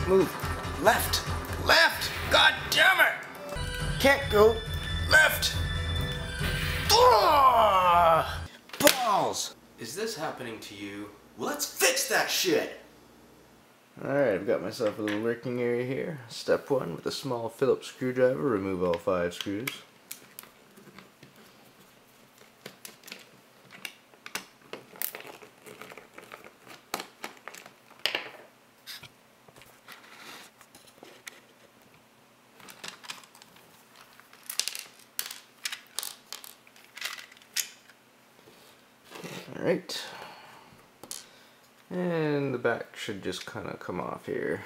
Move. Left. Left. God damn it. Can't go. Left. Balls. Is this happening to you? Let's fix that shit. Alright, I've got myself a little working area here. Step 1, with a small Phillips screwdriver, remove all 5 screws. Alright. And the back should just kind of come off here.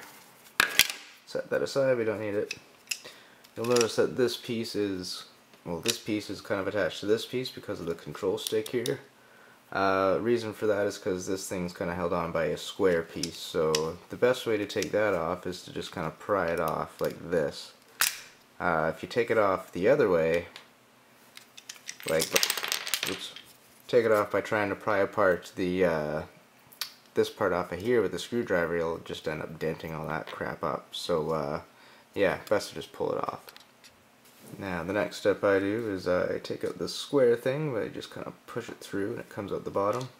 Set that aside, we don't need it. You'll notice that this piece is, well, this piece is kind of attached to this piece because of the control stick here. Reason for that is because this thing's kind of held on by a square piece, so the best way to take that off is to just kind of pry it off like this. If you take it off the other way, like, oops, take it off by trying to pry apart the this part off of here with the screwdriver, you'll just end up denting all that crap up. So yeah, best to just pull it off. Now the next step I do is I take out this square thing, but I just kind of push it through and it comes out the bottom.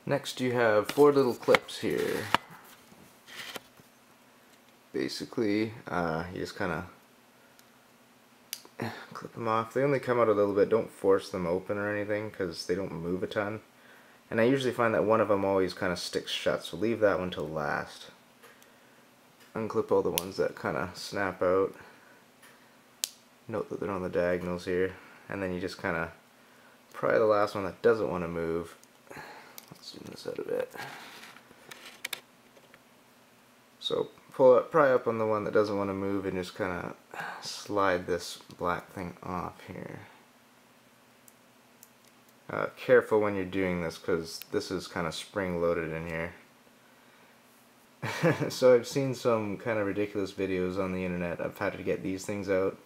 Next you have 4 little clips here. Basically, you just kind of clip them off. They only come out a little bit. Don't force them open or anything because they don't move a ton. And I usually find that one of them always kind of sticks shut, so leave that one till last. Unclip all the ones that kind of snap out. Note that they're on the diagonals here. And then you just kind of pry the last one that doesn't want to move. Let's zoom this out a bit. So pry up on the one that doesn't want to move and just kind of slide this black thing off here. Careful when you're doing this because this is kind of spring loaded in here. So I've seen some kind of ridiculous videos on the internet of how to get these things out,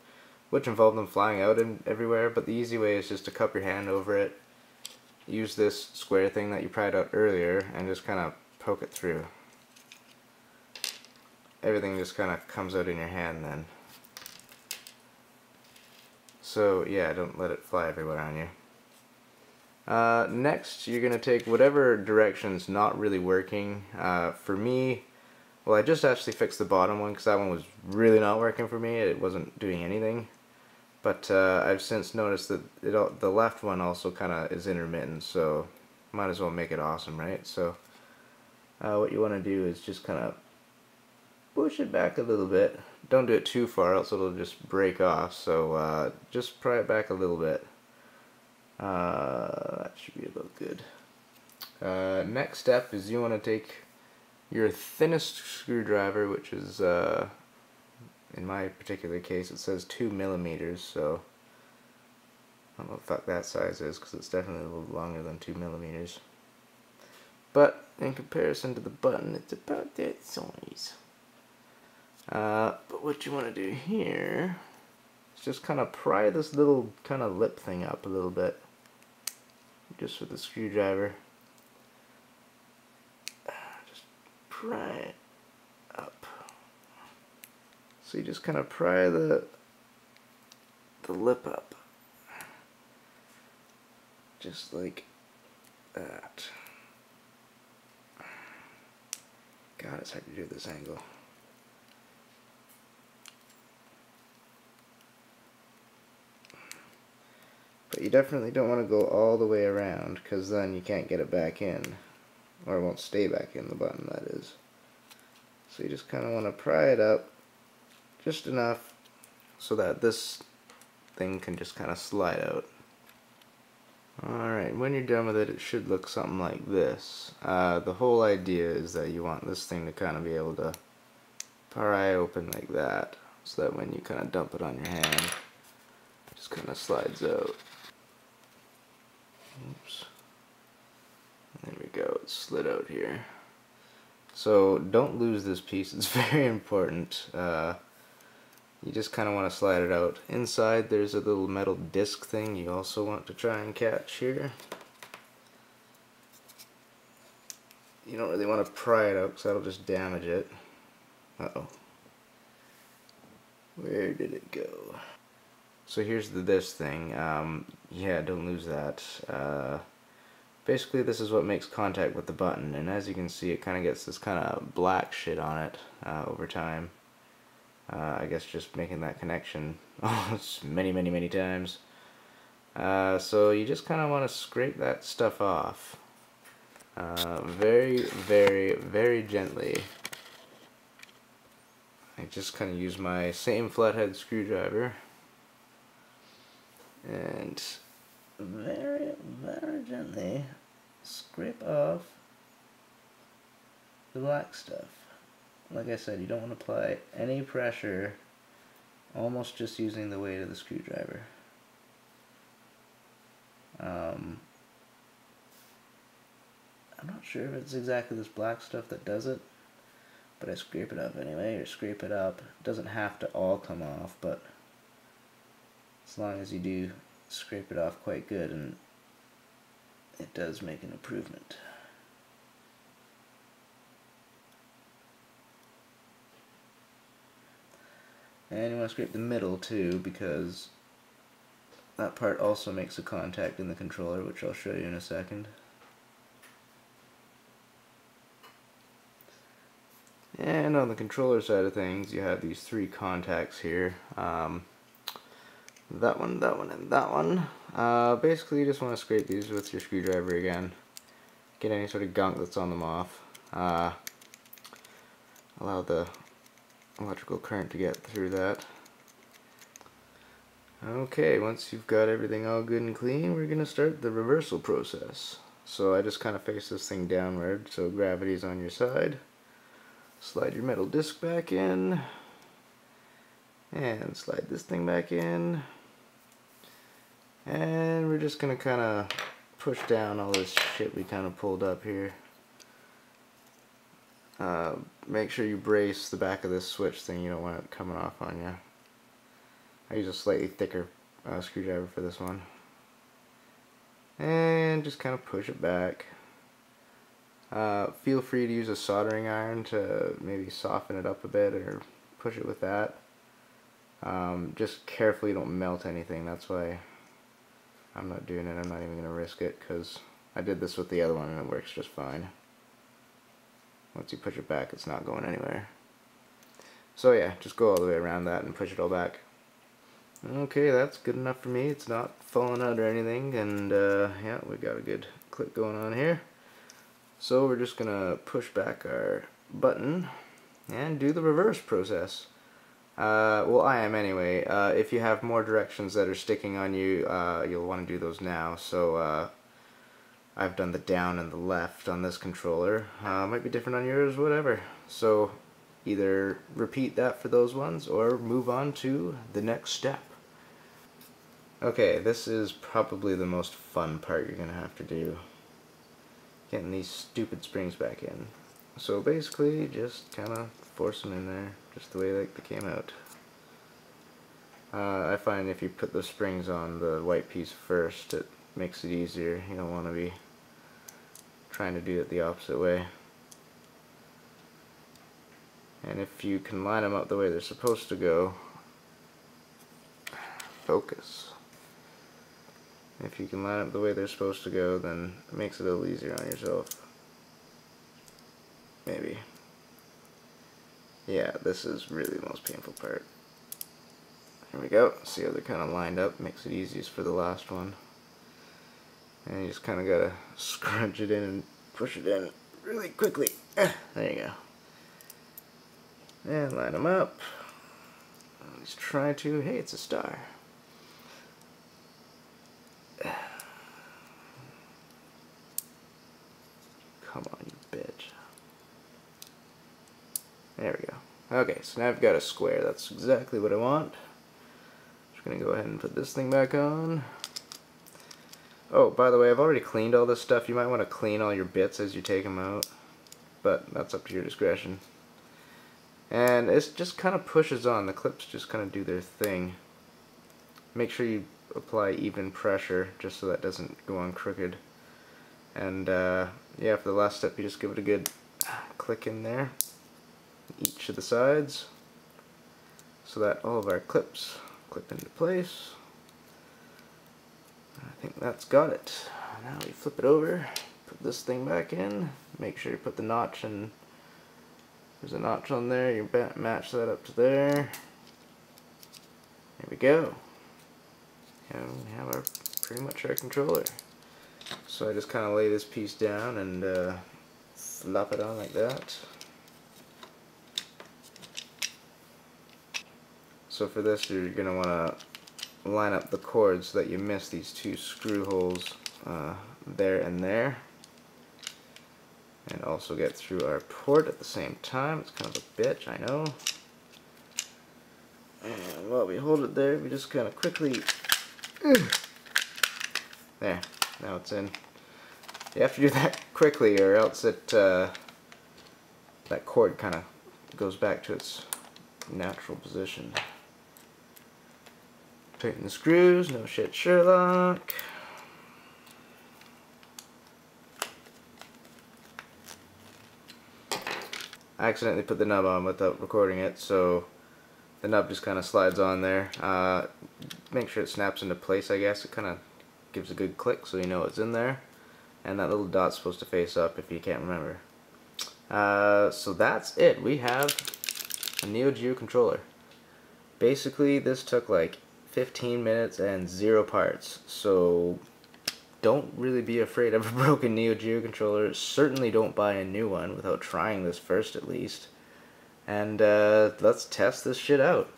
which involve them flying out everywhere, but the easy way is just to cup your hand over it, use this square thing that you pried out earlier, and just kind of poke it through. Everything just kind of comes out in your hand then. So yeah, don't let it fly everywhere on you. Next, you're going to take whatever direction's not really working. For me, well, I just actually fixed the bottom one because that one was really not working for me. It wasn't doing anything. But I've since noticed that the left one also kind of is intermittent, so might as well make it awesome, right? So what you want to do is just kind of push it back a little bit. Don't do it too far, else it'll just break off. So just pry it back a little bit. That should be about good. Next step is you want to take your thinnest screwdriver, which is, in my particular case, it says 2 millimeters, so I don't know what that size is, because it's definitely a little longer than 2 millimeters. But in comparison to the button, it's about that size. But what you want to do here is just kind of pry this little kind of lip thing up a little bit. Just with the screwdriver. Just pry it up. So you just kind of pry the lip up. Just like that. God, it's hard to do this angle. But you definitely don't want to go all the way around, because then you can't get it back in. Or it won't stay back in, the button, that is. So you just kind of want to pry it up just enough so that this thing can just kind of slide out. Alright, when you're done with it, it should look something like this. The whole idea is that you want this thing to kind of be able to pry open like that, so that when you kind of dump it on your hand, it just kind of slides out. Oops. There we go, it slid out here. So don't lose this piece, it's very important. You just kind of want to slide it out. Inside there's a little metal disc thing you also want to try and catch here. you don't really want to pry it out because that'll just damage it. Uh-oh. Where did it go? So here's this thing. Yeah, don't lose that. Basically, this is what makes contact with the button, and as you can see, it kind of gets this kind of black shit on it over time. I guess just making that connection many times. So you just kind of want to scrape that stuff off. Very gently. I just kind of use my same flathead screwdriver and very gently scrape off the black stuff. Like I said, you don't want to apply any pressure, almost just using the weight of the screwdriver. I'm not sure if it's exactly this black stuff that does it, but I scrape it up anyway, or scrape it up. It doesn't have to all come off, but as long as you do scrape it off quite good, and it does make an improvement. And you want to scrape the middle too, because that part also makes a contact in the controller, which I'll show you in a second. And on the controller side of things, you have these three contacts here. That one, and that one. Basically, you just want to scrape these with your screwdriver again. Get any sort of gunk that's on them off. Allow the electrical current to get through that. Okay, once you've got everything all good and clean, we're going to start the reversal process. So I just kind of face this thing downward, so gravity's on your side. Slide your metal disc back in, and slide this thing back in, and we're just going to kind of push down all this shit we kind of pulled up here. Make sure you brace the back of this switch thing, you don't want it coming off on you. I use a slightly thicker screwdriver for this one. And just kind of push it back. Feel free to use a soldering iron to maybe soften it up a bit or push it with that. Just carefully don't melt anything, that's why I'm not doing it. I'm not even going to risk it because I did this with the other one and it works just fine. Once you push it back, it's not going anywhere. So yeah, just go all the way around that and push it all back. Okay, that's good enough for me. It's not falling out or anything, and yeah, we got a good click going on here. So we're just gonna push back our button and do the reverse process. Well, I am anyway. If you have more directions that are sticking on you, you'll want to do those now. So I've done the down and the left on this controller. Might be different on yours, whatever. So either repeat that for those ones or move on to the next step. Okay, this is probably the most fun part you're gonna have to do. Getting these stupid springs back in. So basically, just kind of force them in there, just the way like they came out. I find if you put the springs on the white piece first, it makes it easier. You don't want to be trying to do it the opposite way. And if you can line them up the way they're supposed to go, focus. If you can line up the way they're supposed to go, then it makes it a little easier on yourself. Maybe. Yeah, this is really the most painful part. Here we go. See how they're kind of lined up? Makes it easiest for the last one. And you just kind of gotta scrunch it in and push it in really quickly. There you go. And line them up. Let's try to. Hey, it's a star. Come on, you bitch. There we go. Okay, so now I've got a square. That's exactly what I want. Just gonna go ahead and put this thing back on. Oh, by the way, I've already cleaned all this stuff. You might want to clean all your bits as you take them out, but that's up to your discretion. And it just kind of pushes on. The clips just kind of do their thing. Make sure you apply even pressure just so that doesn't go on crooked. And Yeah, for the last step you just give it a good click in there, each of the sides, so that all of our clips clip into place. I think that's got it. Now we flip it over, put this thing back in, make sure you put the notch in. There's a notch on there, you match that up to there. There we go. And we have our pretty much our controller. So I just kind of lay this piece down and slap it on like that. So for this you're going to want to line up the cords so that you miss these two screw holes there and there. And also get through our port at the same time. It's kind of a bitch, I know. And while we hold it there, we just kind of quickly... There, now it's in. You have to do that quickly or else it that cord kind of goes back to its natural position. Tighten the screws, no shit Sherlock. I accidentally put the nub on without recording it, so the nub just kind of slides on there. Make sure it snaps into place, I guess. It kind of gives a good click so you know it's in there. And that little dot's supposed to face up if you can't remember. So that's it. We have a Neogeo controller. Basically, this took like 15 minutes and 0 parts. So don't really be afraid of a broken Neogeo controller. Certainly don't buy a new one without trying this first at least. And let's test this shit out.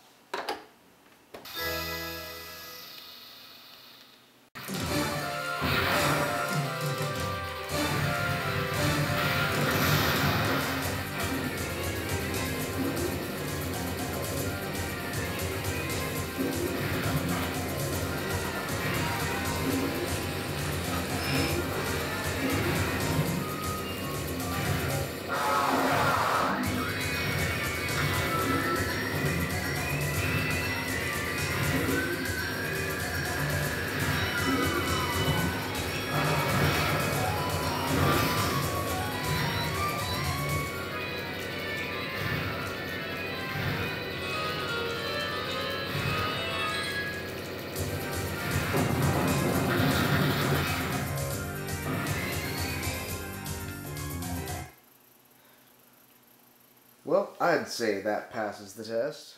Well, I'd say that passes the test.